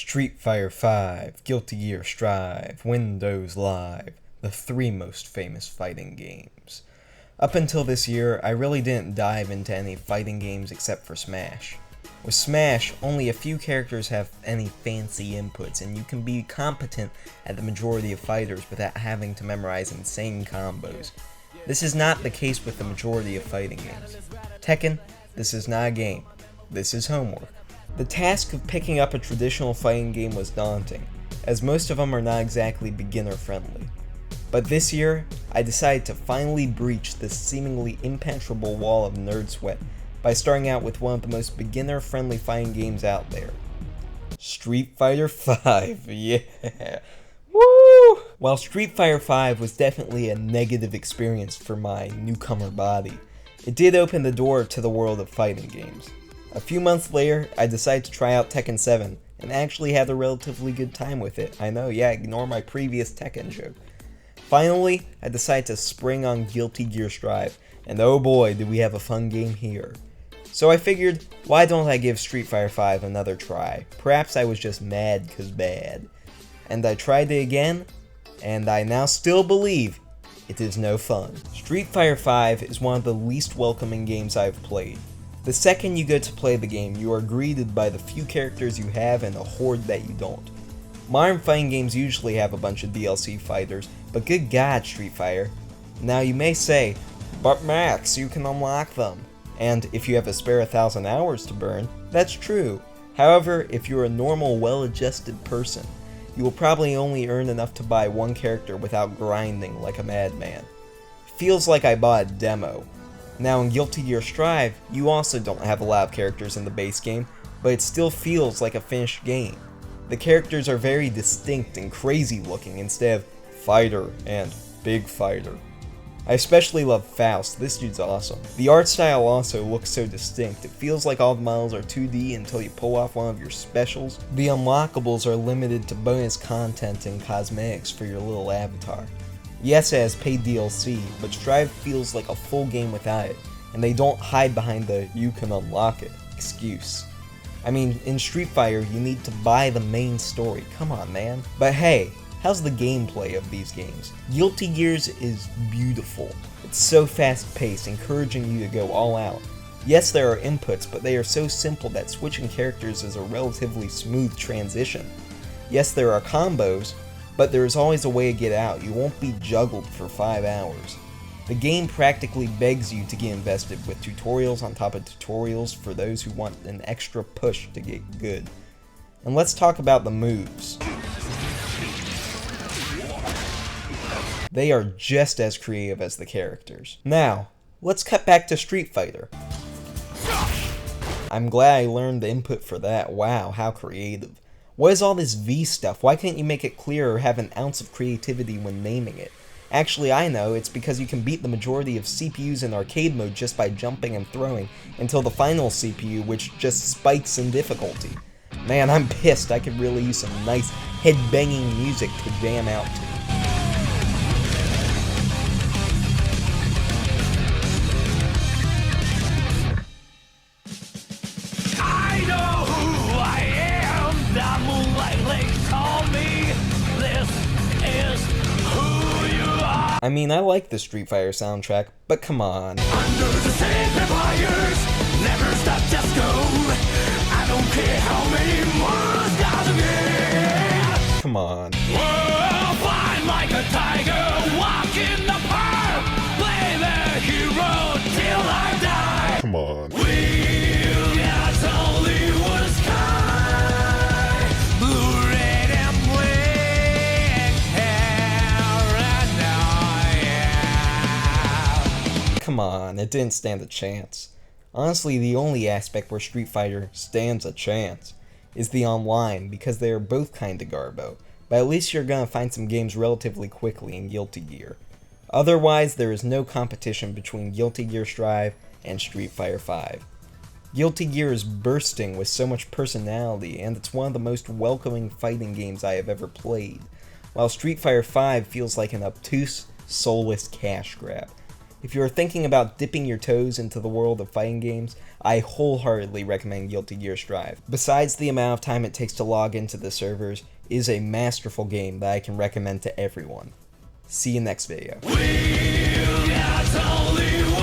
Street Fighter 5, Guilty Gear Strive, Windows Live, the three most famous fighting games. Up until this year, I really didn't dive into any fighting games except for Smash. With Smash, only a few characters have any fancy inputs, and you can be competent at the majority of fighters without having to memorize insane combos. This is not the case with the majority of fighting games. Tekken, this is not a game. This is homework. The task of picking up a traditional fighting game was daunting, as most of them are not exactly beginner-friendly. But this year, I decided to finally breach this seemingly impenetrable wall of nerd sweat by starting out with one of the most beginner-friendly fighting games out there. Street Fighter 5, yeah! Woo! While Street Fighter 5 was definitely a negative experience for my newcomer body, it did open the door to the world of fighting games. A few months later, I decided to try out Tekken 7, and actually had a relatively good time with it. I know, yeah, ignore my previous Tekken joke. Finally, I decided to spring on Guilty Gear Strive, and oh boy, did we have a fun game here. So I figured, why don't I give Street Fighter 5 another try? Perhaps I was just mad 'cause bad. And I tried it again, and I now still believe it is no fun. Street Fighter 5 is one of the least welcoming games I've played. The second you go to play the game, you are greeted by the few characters you have and a horde that you don't. Modern fighting games usually have a bunch of DLC fighters, but good god, Street Fighter. Now you may say, but Max, you can unlock them. And if you have a spare 1,000 hours to burn, that's true. However, if you're a normal, well-adjusted person, you will probably only earn enough to buy one character without grinding like a madman. Feels like I bought a demo. Now in Guilty Gear Strive, you also don't have a lot of characters in the base game, but it still feels like a finished game. The characters are very distinct and crazy looking instead of fighter and big fighter. I especially love Faust, this dude's awesome. The art style also looks so distinct, it feels like all the models are 2D until you pull off one of your specials. The unlockables are limited to bonus content and cosmetics for your little avatar. Yes, it has paid DLC, but Strive feels like a full game without it, and they don't hide behind the "you can unlock it" excuse. I mean, in Street Fighter, you need to buy the main story, come on man. But hey, how's the gameplay of these games? Guilty Gears is beautiful. It's so fast-paced, encouraging you to go all out. Yes, there are inputs, but they are so simple that switching characters is a relatively smooth transition. Yes, there are combos, but there is always a way to get out. You won't be juggled for 5 hours. The game practically begs you to get invested with tutorials on top of tutorials for those who want an extra push to get good. And let's talk about the moves. They are just as creative as the characters. Now, let's cut back to Street Fighter. I'm glad I learned the input for that. Wow, how creative. What is all this V stuff? Why can't you make it clear or have an ounce of creativity when naming it? Actually, I know, it's because you can beat the majority of CPUs in arcade mode just by jumping and throwing, until the final CPU, which just spikes in difficulty. Man, I'm pissed. I could really use some nice head-banging music to jam out to. I mean, I like the Street Fighter soundtrack, but come on. Under the sacred fires, never stop, just go. I don't care how many more gotta be. Come on. We'll fly like a tiger, walk in the park, play the hero till I die. Come on. We've got Hollywood sky, blue, red, and black hair, and Come on, it didn't stand a chance. Honestly, the only aspect where Street Fighter stands a chance is the online, because they are both kinda garbo, but at least you're gonna find some games relatively quickly in Guilty Gear. Otherwise, there is no competition between Guilty Gear Strive and Street Fighter 5. Guilty Gear is bursting with so much personality, and it's one of the most welcoming fighting games I have ever played, while Street Fighter 5 feels like an obtuse, soulless cash grab. If you are thinking about dipping your toes into the world of fighting games, I wholeheartedly recommend Guilty Gear Strive. Besides the amount of time it takes to log into the servers, it is a masterful game that I can recommend to everyone. See you next video. We got only